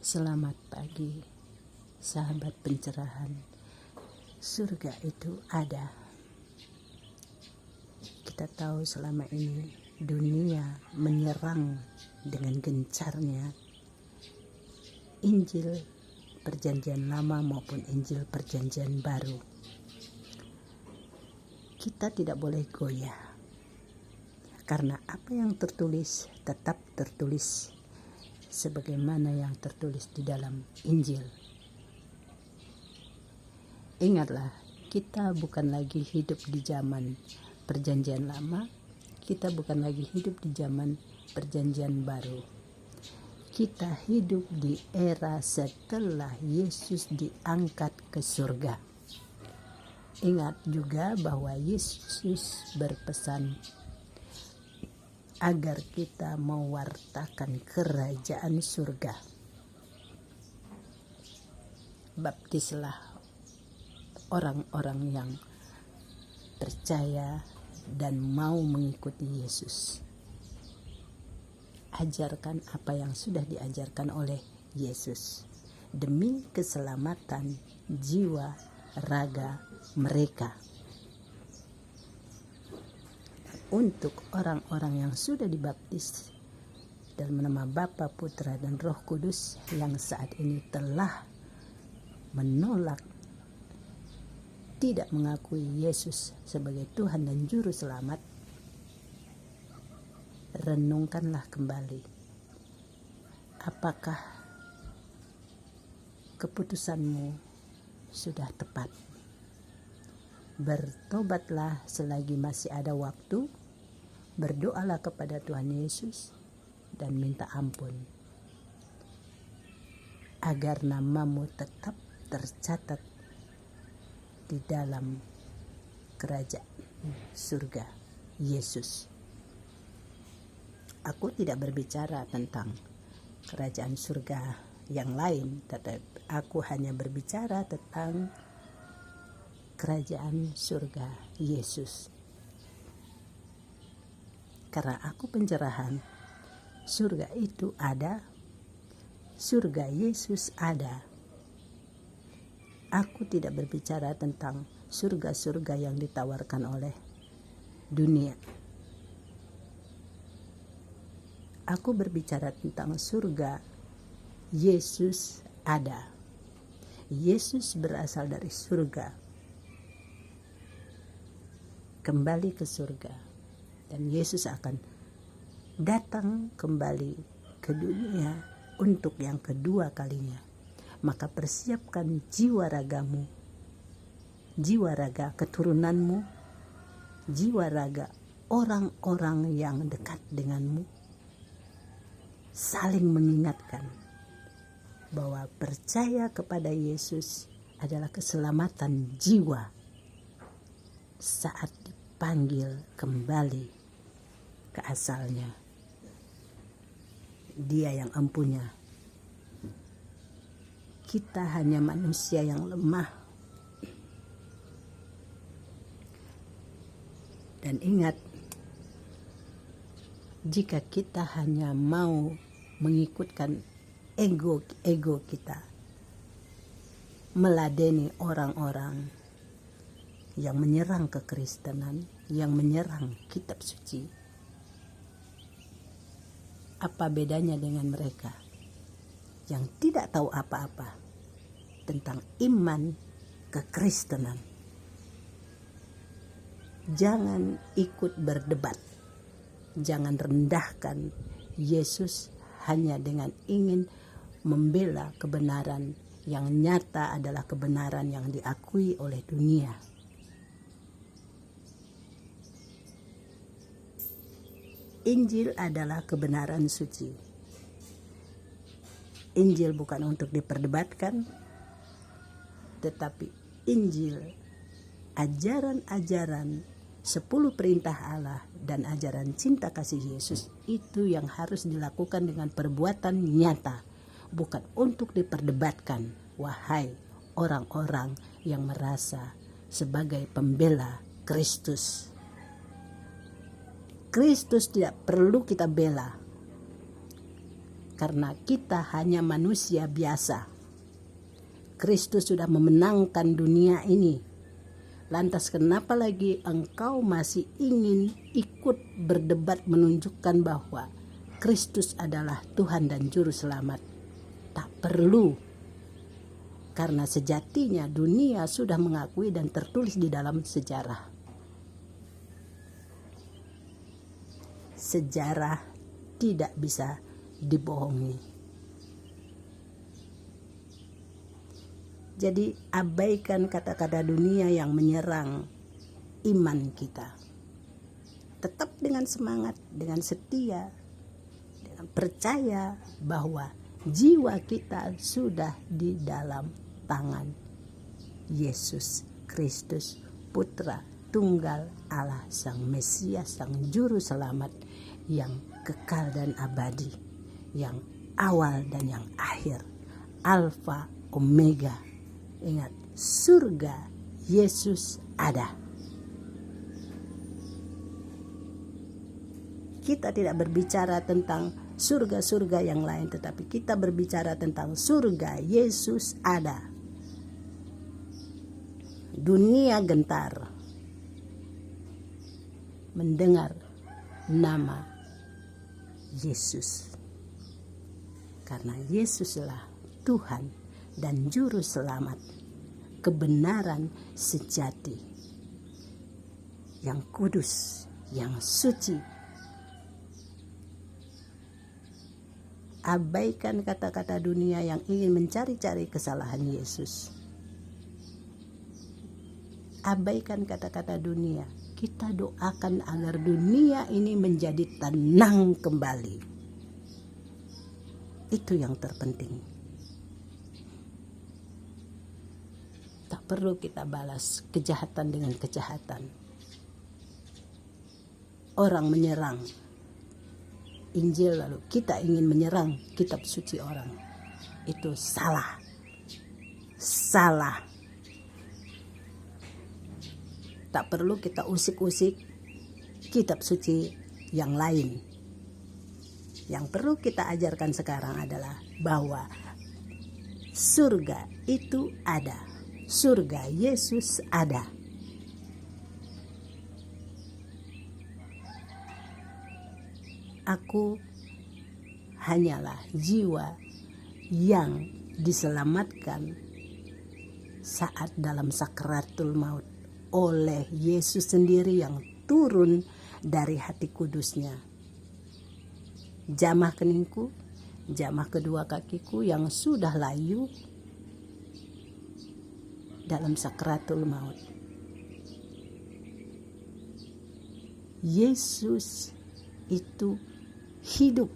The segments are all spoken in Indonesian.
Selamat pagi, sahabat pencerahan. Surga itu ada. Kita tahu selama ini dunia menyerang dengan gencarnya Injil Perjanjian Lama maupun Injil Perjanjian Baru. Kita tidak boleh goyah, karena apa yang tertulis tetap tertulis sebagaimana yang tertulis di dalam Injil. Ingatlah, kita bukan lagi hidup di zaman Perjanjian Lama, kita bukan lagi hidup di zaman Perjanjian Baru. Kita hidup di era setelah Yesus diangkat ke surga. Ingat juga bahwa Yesus berpesan agar kita mewartakan kerajaan surga. Baptislah orang-orang yang percaya dan mau mengikuti Yesus. Ajarkan apa yang sudah diajarkan oleh Yesus demi keselamatan jiwa raga mereka. Untuk orang-orang yang sudah dibaptis dalam nama Bapa, Putra, dan Roh Kudus yang saat ini telah menolak, tidak mengakui Yesus sebagai Tuhan dan Juru Selamat, renungkanlah kembali. Apakah keputusanmu sudah tepat? Bertobatlah selagi masih ada waktu, berdoalah kepada Tuhan Yesus dan minta ampun, agar namamu tetap tercatat di dalam kerajaan surga Yesus. Aku tidak berbicara tentang kerajaan surga yang lain, tetapi aku hanya berbicara tentang kerajaan surga Yesus. Karena aku pencerahan, surga itu ada, surga Yesus ada. Aku tidak berbicara tentang surga-surga yang ditawarkan oleh dunia. Aku berbicara tentang surga Yesus ada. Yesus berasal dari surga, kembali ke surga, dan Yesus akan datang kembali ke dunia untuk yang kedua kalinya. Maka persiapkan jiwa ragamu, jiwa raga keturunanmu, jiwa raga orang-orang yang dekat denganmu, saling mengingatkan bahwa percaya kepada Yesus adalah keselamatan jiwa saat dipanggil kembali ke asalnya. Dia yang empunya. Kita hanya manusia yang lemah. Dan ingat, jika kita hanya mau mengikutkan ego kita, meladeni orang-orang yang menyerang kekristenan, yang menyerang kitab suci, apa bedanya dengan mereka yang tidak tahu apa-apa tentang iman kekristenan? Jangan ikut berdebat, jangan rendahkan Yesus hanya dengan ingin membela kebenaran yang nyata adalah kebenaran yang diakui oleh dunia. Injil adalah kebenaran suci. Injil bukan untuk diperdebatkan, tetapi Injil, ajaran-ajaran 10 perintah Allah dan ajaran cinta kasih Yesus, itu yang harus dilakukan dengan perbuatan nyata, bukan untuk diperdebatkan. Wahai orang-orang yang merasa sebagai pembela Kristus. Kristus tidak perlu kita bela. karena kita hanya manusia biasa. Kristus sudah memenangkan dunia ini. Lantas kenapa lagi engkau masih ingin ikut berdebat menunjukkan bahwa Kristus adalah Tuhan dan Juru Selamat? Tak perlu. Karena sejatinya dunia sudah mengakui dan tertulis di dalam sejarah. Sejarah tidak bisa dibohongi. Jadi abaikan kata-kata dunia yang menyerang iman kita. Tetap dengan semangat, dengan setia, dengan percaya bahwa jiwa kita sudah di dalam tangan Yesus Kristus, Putra Tunggal Allah, Sang Mesias, Sang Juru Selamat yang kekal dan abadi, yang awal dan yang akhir, Alfa Omega. Ingat, surga Yesus ada. Kita tidak berbicara tentang surga-surga yang lain, tetapi kita berbicara tentang surga Yesus ada. Dunia gentar mendengar nama Yesus, karena Yesuslah Tuhan dan Juru Selamat, kebenaran sejati, yang kudus, yang suci. Abaikan kata-kata dunia yang ingin mencari-cari kesalahan Yesus. Abaikan kata-kata dunia. Kita doakan agar dunia ini menjadi tenang kembali. Itu yang terpenting. Tak perlu kita balas kejahatan dengan kejahatan. Orang menyerang Injil lalu kita ingin menyerang kitab suci orang. Itu salah. Salah. Tak perlu kita usik-usik kitab suci yang lain. Yang perlu kita ajarkan sekarang adalah bahwa surga itu ada. Surga Yesus ada. Aku hanyalah jiwa yang diselamatkan saat dalam sakaratul maut oleh Yesus sendiri yang turun dari hati kudusnya. Jamah keningku, jamah kedua kakiku yang sudah layu dalam sakaratul maut. Yesus itu hidup.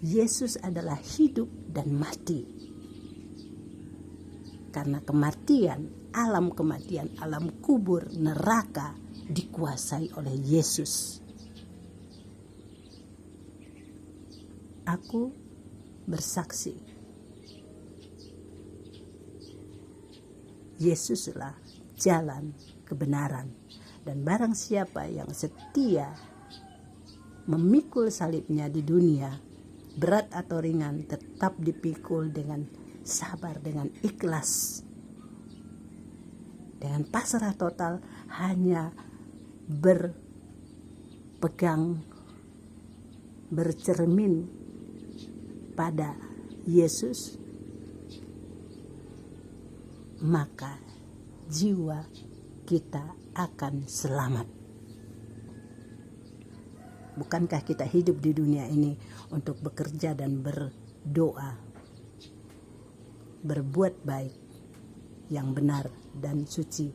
Yesus adalah hidup dan mati. Karena kematian, alam kematian, alam kubur, neraka dikuasai oleh Yesus. Aku bersaksi, Yesuslah jalan kebenaran, dan barang siapa yang setia memikul salibnya di dunia, berat atau ringan, tetap dipikul dengan sabar, dengan ikhlas, dengan pasrah total, hanya berpegang, bercermin pada Yesus, maka jiwa kita akan selamat. Bukankah kita hidup di dunia ini untuk bekerja dan berdoa, berbuat baik yang benar dan suci?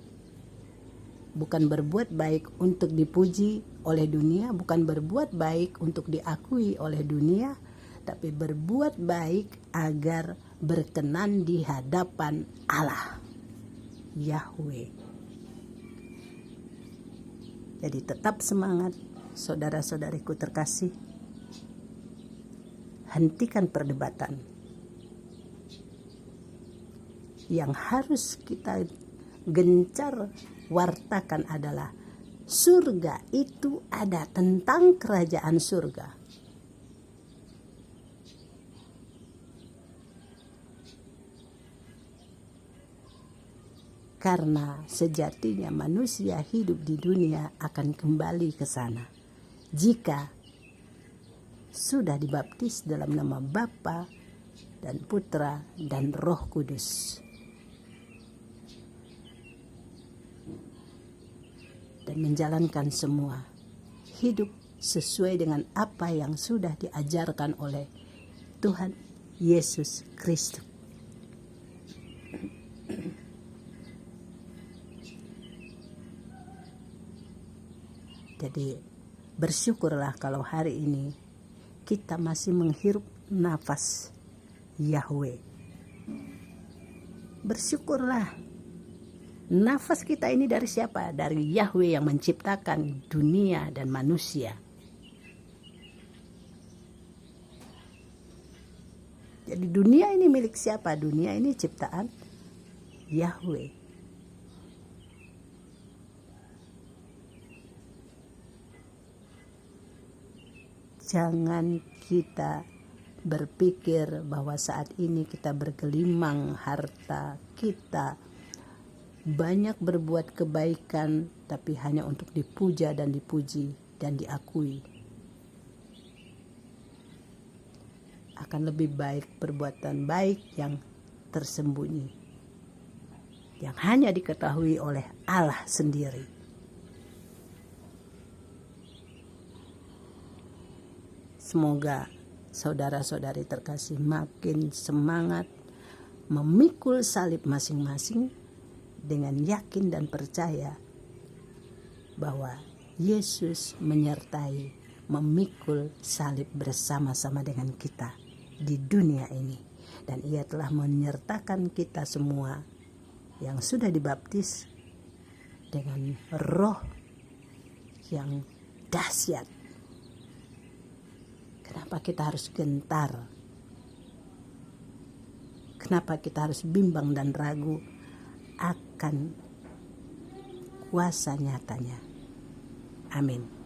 Bukan berbuat baik untuk dipuji oleh dunia, bukan berbuat baik untuk diakui oleh dunia, tapi berbuat baik agar berkenan di hadapan Allah, Yahweh. Jadi tetap semangat, saudara-saudariku terkasih. Hentikan perdebatan. Yang harus kita gencar wartakan adalah surga itu ada, tentang kerajaan surga. Karena sejatinya manusia hidup di dunia akan kembali ke sana jika sudah dibaptis dalam nama Bapa dan Putra dan Roh Kudus, dan menjalankan semua hidup sesuai dengan apa yang sudah diajarkan oleh Tuhan Yesus Kristus. Jadi bersyukurlah kalau hari ini kita masih menghirup nafas Yahweh. Bersyukurlah. Nafas kita ini dari siapa? Dari Yahweh yang menciptakan dunia dan manusia. Jadi dunia ini milik siapa? Dunia ini ciptaan Yahweh. Jangan kita berpikir bahwa saat ini kita bergelimang harta, kita banyak berbuat kebaikan tapi hanya untuk dipuja dan dipuji dan diakui. Akan lebih baik perbuatan baik yang tersembunyi, yang hanya diketahui oleh Allah sendiri. Semoga saudara-saudari terkasih makin semangat memikul salib masing-masing dengan yakin dan percaya bahwa Yesus menyertai memikul salib bersama-sama dengan kita di dunia ini. Dan Ia telah menyertakan kita semua yang sudah dibaptis dengan roh yang dahsyat. Kenapa kita harus gentar? Kenapa kita harus bimbang dan ragu akan kuasa nyatanya? Amin.